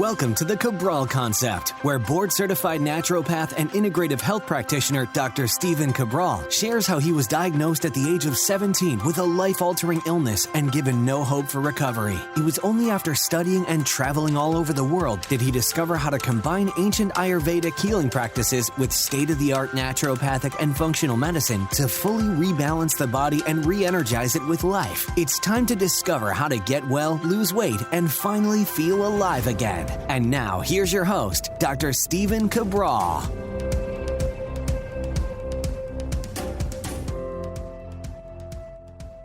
Welcome to the Cabral Concept, where board-certified naturopath and integrative health practitioner Dr. Stephen Cabral shares how he was diagnosed at the age of 17 with a life-altering illness and given no hope for recovery. It was only after studying and traveling all over the world did he discover how to combine ancient Ayurvedic healing practices with state-of-the-art naturopathic and functional medicine to fully rebalance the body and re-energize it with life. It's time to discover how to get well, lose weight, and finally feel alive again. And now, here's your host, Dr. Stephen Cabral.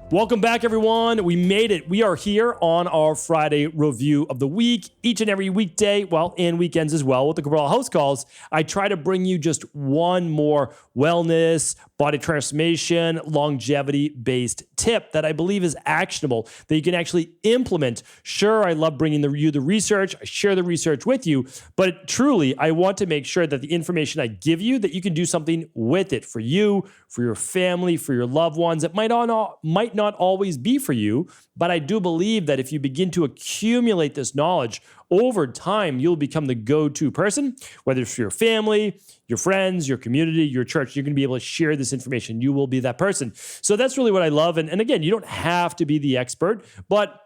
Welcome back, everyone. We made it. We are here on our Friday review of the week. Each and every weekday, and weekends as well, with the Cabral House Calls, I try to bring you just one more wellness, body transformation, longevity-based tip that I believe is actionable, that you can actually implement. Sure, I love bringing you the research. I share the research with you, but truly, I want to make sure that the information I give you, that you can do something with it for you, for your family, for your loved ones. It might not always be for you, but I do believe that if you begin to accumulate this knowledge over time, you'll become the go-to person, whether it's for your family, your friends, your community, your church. You're going to be able to share this information. You will be that person. So that's really what I love. And again, you don't have to be the expert, but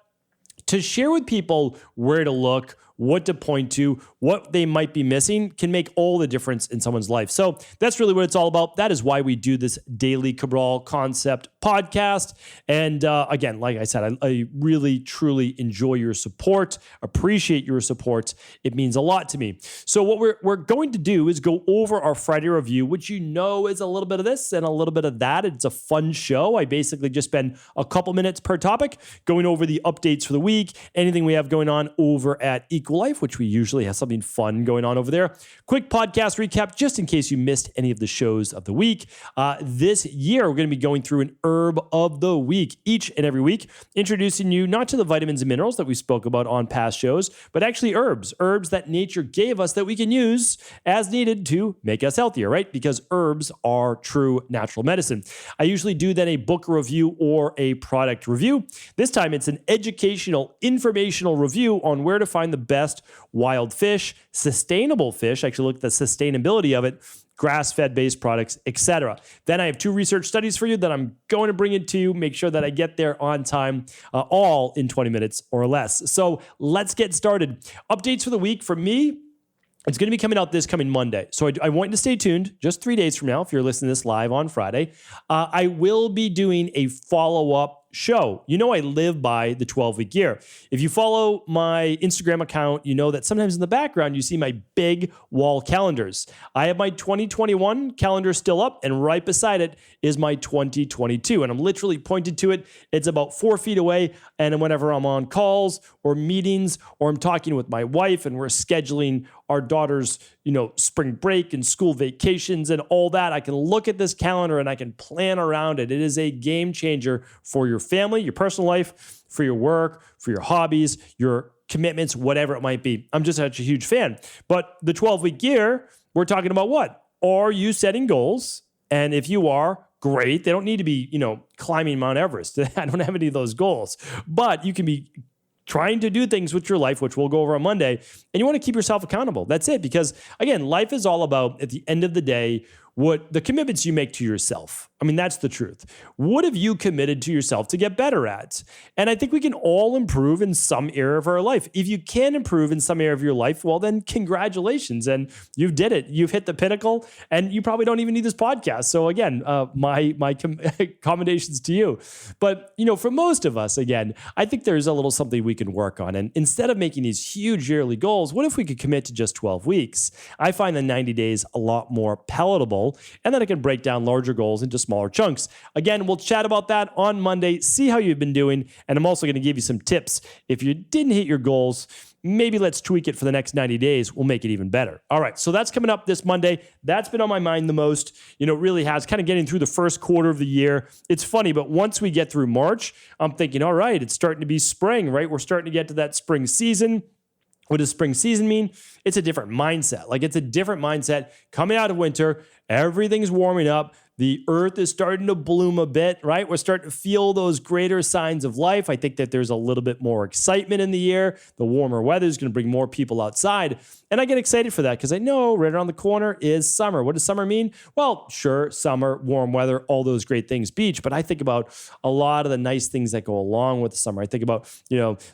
to share with people where to look, what to point to, what they might be missing can make all the difference in someone's life. So that's really what it's all about. That is why we do this daily Cabral Concept podcast. And again, like I said, I really, truly enjoy your support, appreciate your support. It means a lot to me. So what we're going to do is go over our Friday review, which you know is a little bit of this and a little bit of that. It's a fun show. I basically just spend a couple minutes per topic going over the updates for the week, anything we have going on over at Life, which we usually have something fun going on over there. Quick podcast recap, just in case you missed any of the shows of the week. This year, we're going to be going through an herb of the week each and every week, introducing you not to the vitamins and minerals that we spoke about on past shows, but actually herbs that nature gave us that we can use as needed to make us healthier, right? Because herbs are true natural medicine. I usually do then a book review or a product review. This time, it's an educational, informational review on where to find the best wild fish, sustainable fish, actually look at the sustainability of it, grass-fed based products, etc. Then I have 2 research studies for you that I'm going to bring it to you, make sure that I get there on time, all in 20 minutes or less. So let's get started. Updates for the week for me. It's going to be coming out this coming Monday. So I want you to stay tuned just 3 days from now, if you're listening to this live on Friday. I will be doing a follow-up show. You know I live by the 12-week year. If you follow my Instagram account, you know that sometimes in the background you see my big wall calendars. I have my 2021 calendar still up, and right beside it is my 2022. And I'm literally pointed to it. It's about 4 feet away. And whenever I'm on calls or meetings or I'm talking with my wife and we're scheduling our daughter's, spring break and school vacations and all that, I can look at this calendar and I can plan around it. It is a game changer for your family, your personal life, for your work, for your hobbies, your commitments, whatever it might be. I'm just such a huge fan. But the 12-week year, we're talking about what? Are you setting goals? And if you are, great. They don't need to be, climbing Mount Everest. I don't have any of those goals. But you can be trying to do things with your life, which we'll go over on Monday, and you want to keep yourself accountable. That's it. Because again, life is all about, at the end of the day, what the commitments you make to yourself. I mean, that's the truth. What have you committed to yourself to get better at? And I think we can all improve in some area of our life. If you can improve in some area of your life, well, then congratulations. And you did it. You've hit the pinnacle, and you probably don't even need this podcast. So again, my commendations to you. But, for most of us, again, I think there's a little something we can work on. And instead of making these huge yearly goals, what if we could commit to just 12 weeks? I find the 90 days a lot more palatable, and then I can break down larger goals into smaller chunks. Again, we'll chat about that on Monday, see how you've been doing, and I'm also going to give you some tips. If you didn't hit your goals, maybe let's tweak it for the next 90 days. We'll make it even better. All right, so that's coming up this Monday. That's been on my mind the most. It really has, kind of getting through the first quarter of the year. It's funny, but once we get through March, I'm thinking, all right, it's starting to be spring, right? We're starting to get to that spring season. What does spring season mean? It's a different mindset. It's a different mindset coming out of winter. Everything's warming up. The earth is starting to bloom a bit, right? We're starting to feel those greater signs of life. I think that there's a little bit more excitement in the air. The warmer weather is going to bring more people outside. And I get excited for that because I know right around the corner is summer. What does summer mean? Well, sure, summer, warm weather, all those great things, beach. But I think about a lot of the nice things that go along with the summer. I think about,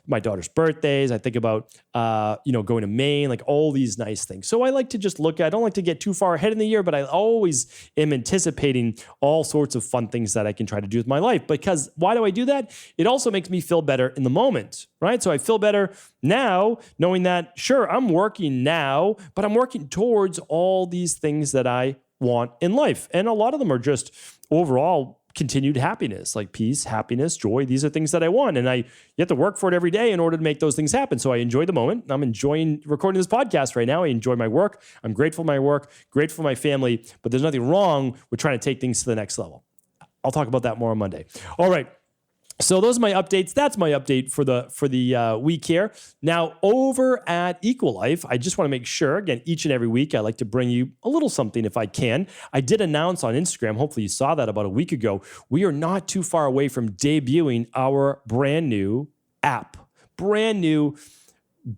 my daughter's birthdays. I think about, going to Maine, like all these nice things. So I like to just I don't like to get too far ahead in the year, but I always am anticipating all sorts of fun things that I can try to do with my life. Because why do I do that? It also makes me feel better in the moment, right? So I feel better now knowing that, sure, I'm working now, but I'm working towards all these things that I want in life. And a lot of them are just overall continued happiness, like peace, happiness, joy. These are things that I want. And you have to work for it every day in order to make those things happen. So I enjoy the moment. I'm enjoying recording this podcast right now. I enjoy my work. I'm grateful for my work, grateful for my family, but there's nothing wrong with trying to take things to the next level. I'll talk about that more on Monday. All right. So those are my updates. That's my update for the week here. Now, over at Equalife, I just want to make sure, again, each and every week, I like to bring you a little something if I can. I did announce on Instagram, hopefully you saw that about a week ago, we are not too far away from debuting our brand new app. Brand new,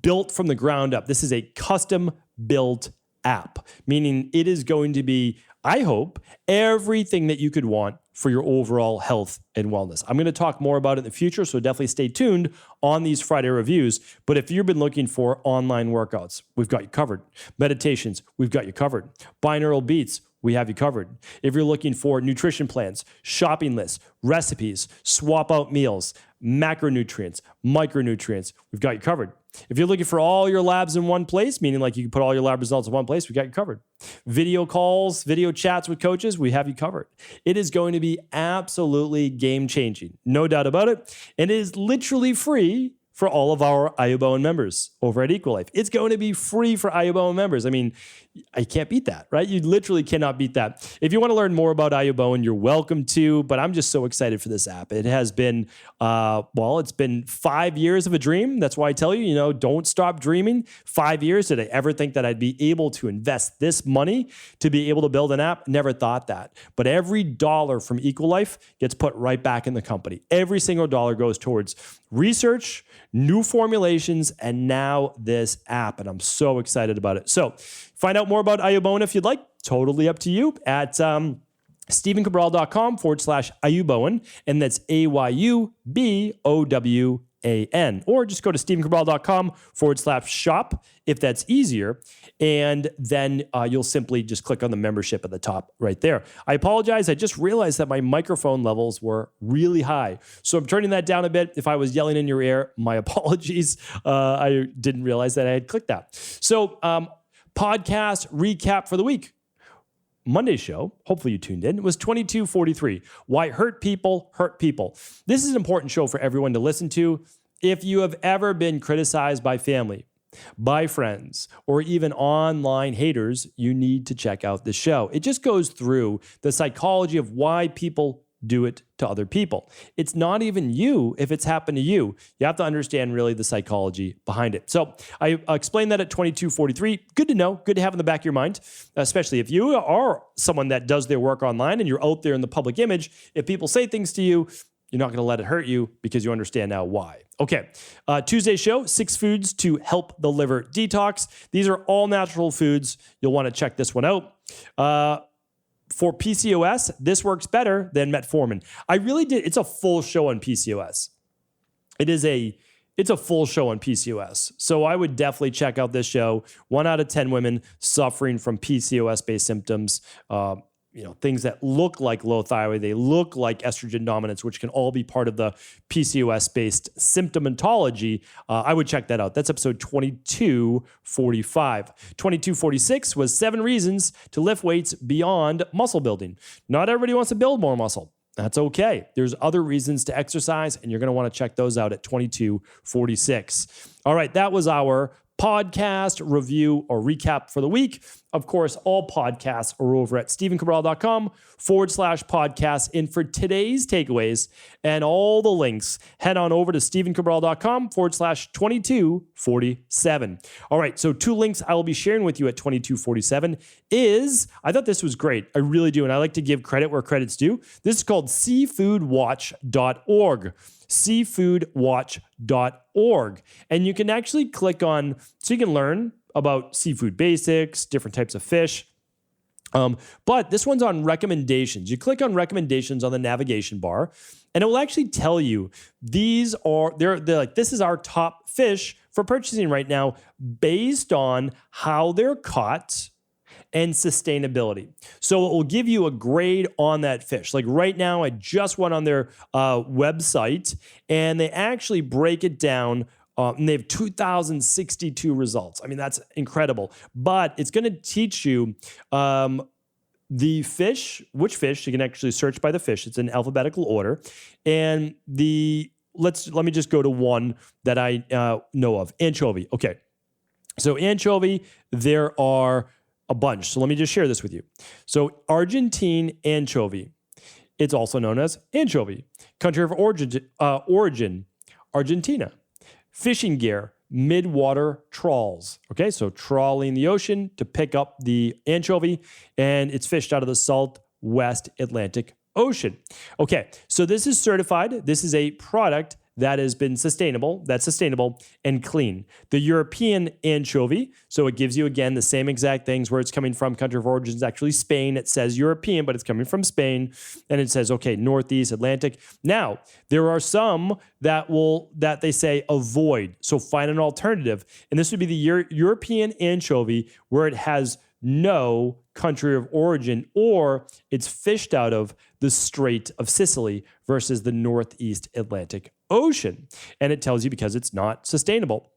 built from the ground up. This is a custom built app, meaning it is going to be, I hope, everything that you could want for your overall health and wellness. I'm going to talk more about it in the future, so definitely stay tuned on these Friday reviews. But if you've been looking for online workouts, we've got you covered. Meditations, we've got you covered. Binaural beats, we have you covered. If you're looking for nutrition plans, shopping lists, recipes, swap out meals, macronutrients, micronutrients, we've got you covered. If you're looking for all your labs in one place, meaning like you can put all your lab results in one place, we got you covered. Video calls, video chats with coaches, we have you covered. It is going to be absolutely game-changing, no doubt about it. And it is literally free for all of our IUBON members over at Equalife. It's going to be free for IUBON members. I mean, I can't beat that, right? You literally cannot beat that. If you want to learn more about IUBON, you're welcome to, but I'm just so excited for this app. It has been, it's been 5 years of a dream. That's why I tell you, don't stop dreaming. 5 years, did I ever think that I'd be able to invest this money to be able to build an app? Never thought that. But every dollar from Equalife gets put right back in the company. Every single dollar goes towards research, new formulations, and now this app. And I'm so excited about it. So find out more about IUBON if you'd like. Totally up to you at StephenCabral.com/IUBON. And that's AYUBOWAN. Or just go to StephenCabral.com/shop if that's easier. And then you'll simply just click on the membership at the top right there. I apologize. I just realized that my microphone levels were really high. So I'm turning that down a bit. If I was yelling in your ear, my apologies. I didn't realize that I had clicked that. So podcast recap for the week. Monday's show, hopefully you tuned in, it was 2243. Why hurt people hurt people. This is an important show for everyone to listen to. If you have ever been criticized by family, by friends, or even online haters, you need to check out this show. It just goes through the psychology of why people do it to other people. It's not even you if it's happened to you. You have to understand really the psychology behind it. So I explained that at 2243. Good to know, good to have in the back of your mind, especially if you are someone that does their work online and you're out there in the public image. If people say things to you, you're not going to let it hurt you because you understand now why. Okay, Tuesday's show, 6 foods to help the liver detox. These are all natural foods. You'll want to check this one out. For PCOS, this works better than metformin. I really did. It's a full show on PCOS. It's a full show on PCOS. So I would definitely check out this show. 1 out of 10 women suffering from PCOS-based symptoms, things that look like low thyroid, they look like estrogen dominance, which can all be part of the PCOS-based symptomatology. I would check that out. That's episode 2245. 2246 was 7 reasons to lift weights beyond muscle building. Not everybody wants to build more muscle. That's okay. There's other reasons to exercise, and you're going to want to check those out at 2246. All right, that was our podcast review or recap for the week. Of course, all podcasts are over at stephencabral.com/podcast. And for today's takeaways and all the links, head on over to stephencabral.com/2247. All right, so 2 links I will be sharing with you at 2247 is, I thought this was great. I really do. And I like to give credit where credit's due. This is called seafoodwatch.org. seafoodwatch.org. And you can actually click on, so you can learn about seafood basics, different types of fish. But this one's on recommendations. You click on recommendations on the navigation bar, and it will actually tell you they're like, this is our top fish for purchasing right now based on how they're caught and sustainability. So it will give you a grade on that fish. Like right now, I just went on their website, and they actually break it down. And they have 2,062 results. I mean, that's incredible. But it's going to teach you the fish, which fish. You can actually search by the fish. It's in alphabetical order. And let me just go to one that I know of. Anchovy. Okay. So anchovy, there are a bunch. So let me just share this with you. So Argentine anchovy. It's also known as anchovy. Country of origin, Argentina. Fishing gear, midwater trawls. Okay, so trawling the ocean to pick up the anchovy, and it's fished out of the Southwest Atlantic Ocean. Okay, so this is certified. This is a product that has been sustainable and clean. The European anchovy, so it gives you, again, the same exact things where it's coming from. Country of origin is actually Spain. It says European, but it's coming from Spain. And it says, okay, Northeast Atlantic. Now, there are some that they say avoid. So find an alternative. And this would be the European anchovy, where it has no country of origin, or it's fished out of the Strait of Sicily versus the Northeast Atlantic Ocean. And it tells you because it's not sustainable.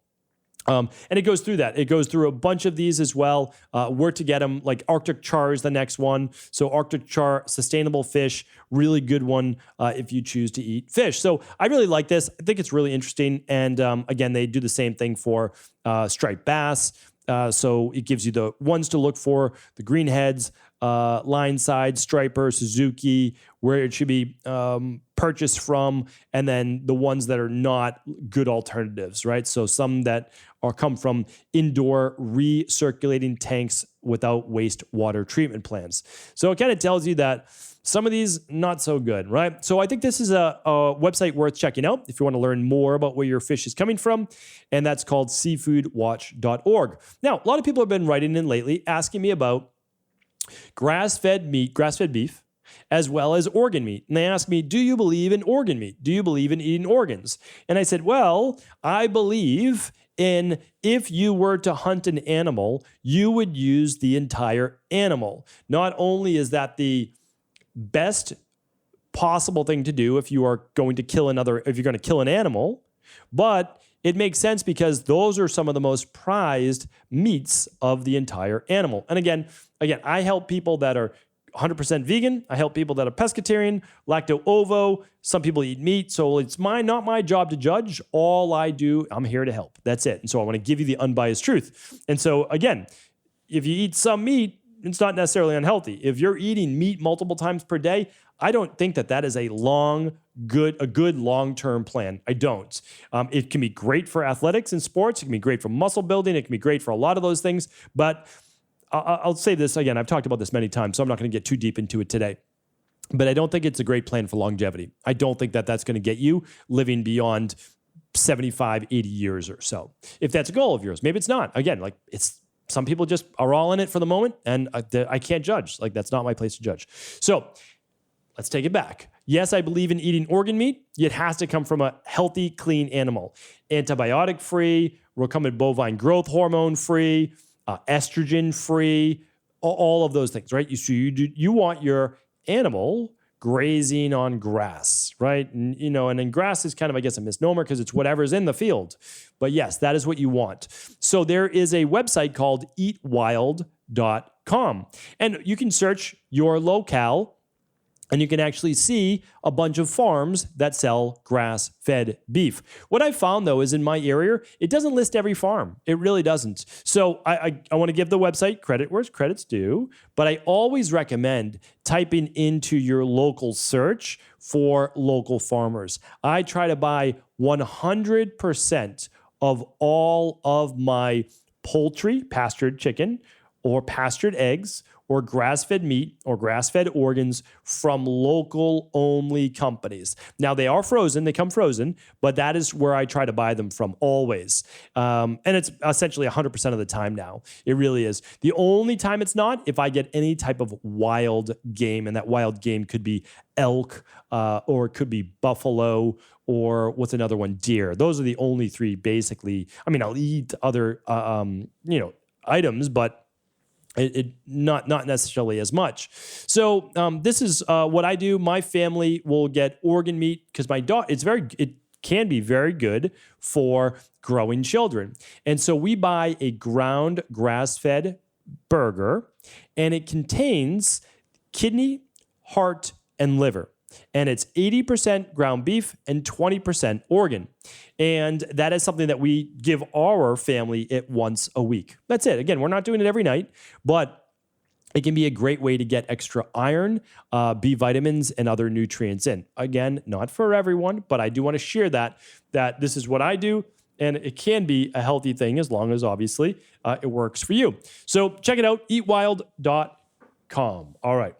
And it goes through that. It goes through a bunch of these as well, where to get them. Like Arctic char is the next one. So Arctic char, sustainable fish, really good one if you choose to eat fish. So I really like this. I think it's really interesting. And again, they do the same thing for striped bass. So it gives you the ones to look for, the greenheads, line side, striper, Suzuki, where it should be purchased from, and then the ones that are not good alternatives, right? So some that come from indoor recirculating tanks without wastewater treatment plants. So it kind of tells you that some of these, not so good, right? So I think this is a website worth checking out if you want to learn more about where your fish is coming from, and that's called seafoodwatch.org. Now, a lot of people have been writing in lately asking me about grass-fed beef, as well as organ meat. And they asked me, do you believe in organ meat? Do you believe in eating organs? And I said, well, I believe in, if you were to hunt an animal, you would use the entire animal. Not only is that the best possible thing to do if you are going to kill if you're going to kill an animal, but it makes sense because those are some of the most prized meats of the entire animal. And again, I help people that are 100% vegan. I help people that are pescatarian, lacto-ovo. Some people eat meat. So it's not my job to judge. All I do, I'm here to help. That's it. And so I want to give you the unbiased truth. And so again, if you eat some meat, it's not necessarily unhealthy. If you're eating meat multiple times per day, I don't think that is a good long-term plan. I don't. It can be great for athletics and sports. It can be great for muscle building. It can be great for a lot of those things. But I'll say this again. I've talked about this many times, so I'm not going to get too deep into it today. But I don't think it's a great plan for longevity. I don't think that's going to get you living beyond 75, 80 years or so. If that's a goal of yours, maybe it's not. Again, some people just are all in it for the moment, and I can't judge. That's not my place to judge. So let's take it back. Yes, I believe in eating organ meat. It has to come from a healthy, clean animal. Antibiotic-free, recombinant bovine growth hormone-free, estrogen-free, all of those things, right? You want your animal grazing on grass, right? And then grass is kind of, I guess, a misnomer because it's whatever's in the field. But yes, that is what you want. So there is a website called eatwild.com, and you can search your locale And you can actually see a bunch of farms that sell grass-fed beef. What I found, though, is in my area, it doesn't list every farm. It really doesn't. So I want to give the website credit where credit's due, but I always recommend typing into your local search for local farmers. I try to buy 100% of all of my poultry, pastured chicken, or pastured eggs, or grass-fed meat or grass-fed organs from local-only companies. Now, they are frozen. They come frozen, but that is where I try to buy them from always. And it's essentially 100% of the time now. It really is. The only time it's not, if I get any type of wild game, and that wild game could be elk or it could be buffalo, or what's another one? Deer. Those are the only three, basically. I mean, I'll eat other, items, but it not necessarily as much. So this is what I do. My family will get organ meat because my dog. It can be very good for growing children, and so we buy a ground grass-fed burger, and it contains kidney, heart, and liver. And it's 80% ground beef and 20% organ. And that is something that we give our family it once a week. That's it. Again, we're not doing it every night, but it can be a great way to get extra iron, B vitamins, and other nutrients in. Again, not for everyone, but I do want to share that this is what I do. And it can be a healthy thing as long as, obviously, it works for you. So check it out, eatwild.com. All right.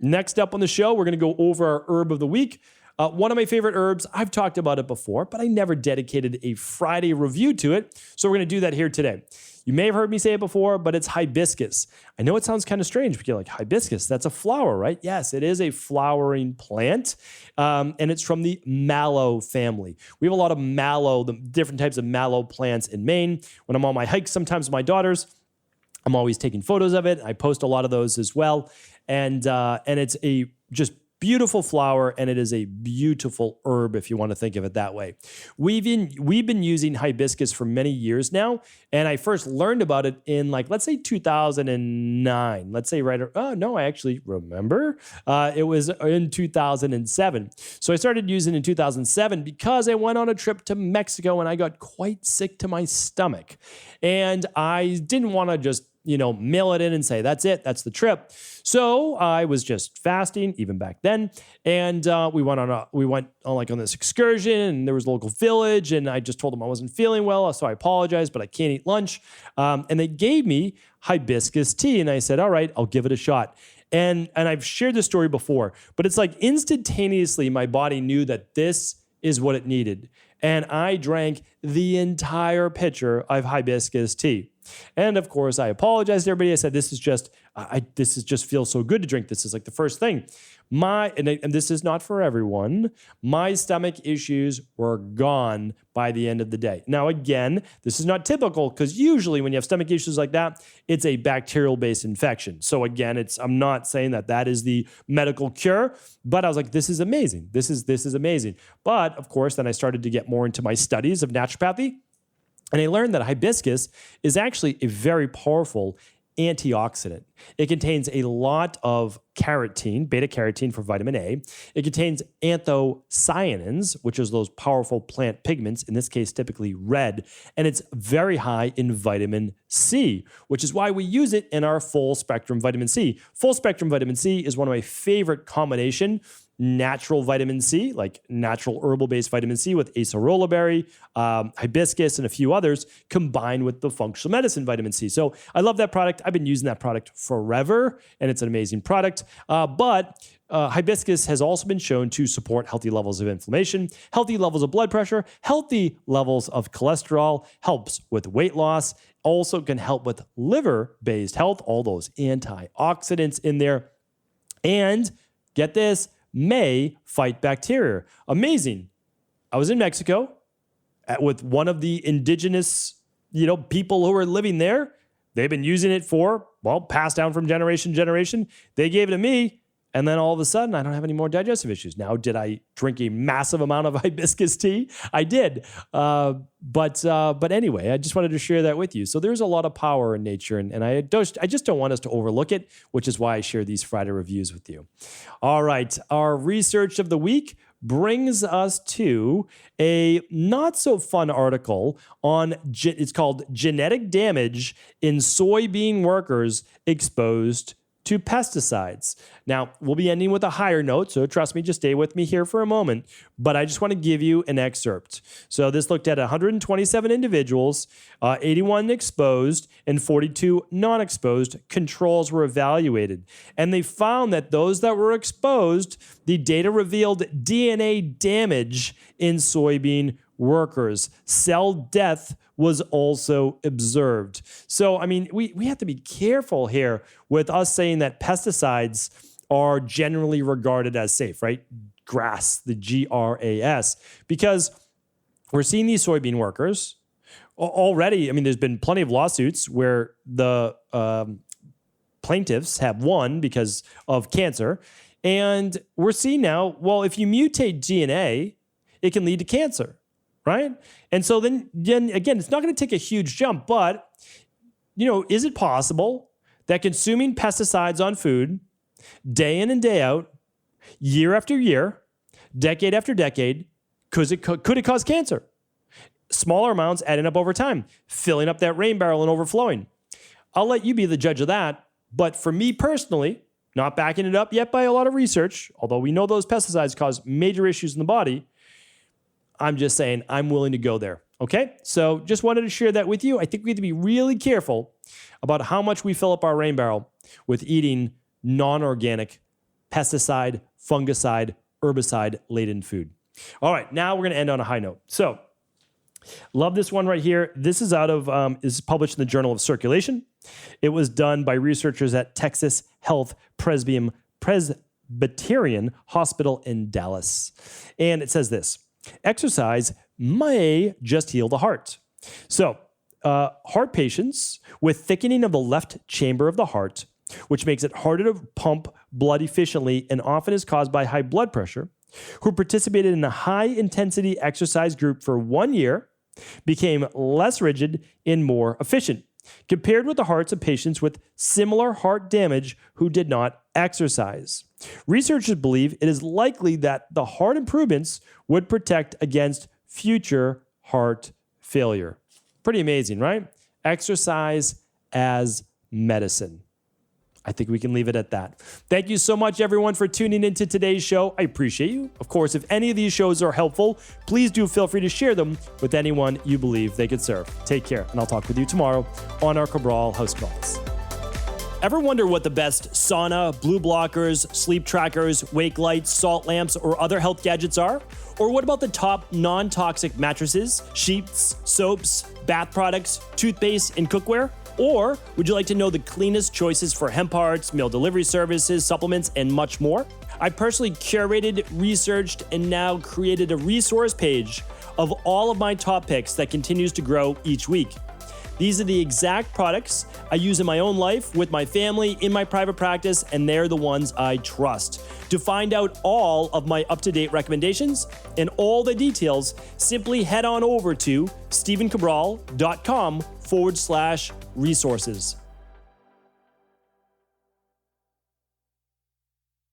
Next up on the show, we're going to go over our herb of the week. One of my favorite herbs, I've talked about it before, but I never dedicated a Friday review to it. So we're going to do that here today. You may have heard me say it before, but it's hibiscus. I know it sounds kind of strange, but you're like, hibiscus, that's a flower, right? Yes, it is a flowering plant, and it's from the mallow family. We have a lot of mallow, the different types of mallow plants in Maine. When I'm on my hikes, sometimes with my daughters, I'm always taking photos of it. I post a lot of those as well. And it's a just beautiful flower, and it is a beautiful herb if you want to think of it that way. We've been using hibiscus for many years now, and I first learned about it in let's say 2009. Let's say I actually remember. It was in 2007. So I started using it in 2007 because I went on a trip to Mexico and I got quite sick to my stomach, and I didn't want to just mail it in and say, that's it, that's the trip. So I was just fasting even back then. And we went on this excursion, and there was a local village, and I just told them I wasn't feeling well. So I apologized, but I can't eat lunch. And they gave me hibiscus tea. And I said, all right, I'll give it a shot. And I've shared this story before, but it's like instantaneously my body knew that this is what it needed. And I drank the entire pitcher of hibiscus tea. And of course, I apologized to everybody. I said, this just feels so good to drink. This is like the first thing. And this is not for everyone. My stomach issues were gone by the end of the day. Now, again, this is not typical because usually when you have stomach issues like that, it's a bacterial-based infection. So again, I'm not saying that is the medical cure, but I was like, this is amazing. This is amazing. But of course, then I started to get more into my studies of naturopathy. And I learned that hibiscus is actually a very powerful antioxidant. It contains a lot of carotene, beta-carotene for vitamin A. It contains anthocyanins, which is those powerful plant pigments, in this case, typically red. And it's very high in vitamin C, which is why we use it in our full spectrum vitamin C. Full spectrum vitamin C is one of my favorite combination. Natural vitamin C, like natural herbal-based vitamin C with acerola berry, hibiscus, and a few others, combined with the functional medicine vitamin C. So I love that product. I've been using that product forever, and it's an amazing product. But hibiscus has also been shown to support healthy levels of inflammation, healthy levels of blood pressure, healthy levels of cholesterol, helps with weight loss, also can help with liver-based health, all those antioxidants in there. And get this, may fight bacteria. Amazing. I was in Mexico with one of the indigenous, people who are living there. They've been using it passed down from generation to generation. They gave it to me. And then all of a sudden, I don't have any more digestive issues. Now, did I drink a massive amount of hibiscus tea? I did. But anyway, I just wanted to share that with you. So there's a lot of power in nature, and I just don't want us to overlook it, which is why I share these Friday reviews with you. All right, our research of the week brings us to a not so fun article on, it's called Genetic Damage in Soybean Workers Exposed to Pesticides. Now, we'll be ending with a higher note, so trust me, just stay with me here for a moment, but I just want to give you an excerpt. So this looked at 127 individuals, 81 exposed and 42 non-exposed. Controls were evaluated, and they found that those that were exposed, the data revealed DNA damage in soybean workers. Cell death was also observed. So, I mean, we have to be careful here with us saying that pesticides are generally regarded as safe, right? GRAS, the GRAS, because we're seeing these soybean workers already. I mean, there's been plenty of lawsuits where the plaintiffs have won because of cancer. And we're seeing now, well, if you mutate DNA, it can lead to cancer. Right? And so then again, it's not going to take a huge jump, but, is it possible that consuming pesticides on food day in and day out, year after year, decade after decade, could it cause cancer? Smaller amounts adding up over time, filling up that rain barrel and overflowing. I'll let you be the judge of that. But for me personally, not backing it up yet by a lot of research, although we know those pesticides cause major issues in the body, I'm just saying I'm willing to go there. Okay? So just wanted to share that with you. I think we have to be really careful about how much we fill up our rain barrel with eating non-organic pesticide, fungicide, herbicide-laden food. All right, now we're going to end on a high note. So, love this one right here. This is is published in the Journal of Circulation. It was done by researchers at Texas Health Presbyterian Hospital in Dallas. And it says this: exercise may just heal the heart. So, heart patients with thickening of the left chamber of the heart, which makes it harder to pump blood efficiently and often is caused by high blood pressure, who participated in a high-intensity exercise group for 1 year, became less rigid and more efficient, compared with the hearts of patients with similar heart damage who did not exercise. Researchers believe it is likely that the heart improvements would protect against future heart failure. Pretty amazing, right? Exercise as medicine. I think we can leave it at that. Thank you so much, everyone, for tuning into today's show. I appreciate you. Of course, if any of these shows are helpful, please do feel free to share them with anyone you believe they could serve. Take care, and I'll talk with you tomorrow on our Cabral House Calls. Ever wonder what the best sauna, blue blockers, sleep trackers, wake lights, salt lamps, or other health gadgets are? Or what about the top non-toxic mattresses, sheets, soaps, bath products, toothpaste, and cookware? Or would you like to know the cleanest choices for hemp parts, meal delivery services, supplements, and much more? I personally curated, researched, and now created a resource page of all of my top picks that continues to grow each week. These are the exact products I use in my own life, with my family, in my private practice, and they're the ones I trust. To find out all of my up-to-date recommendations and all the details, simply head on over to stephencabral.com/resources.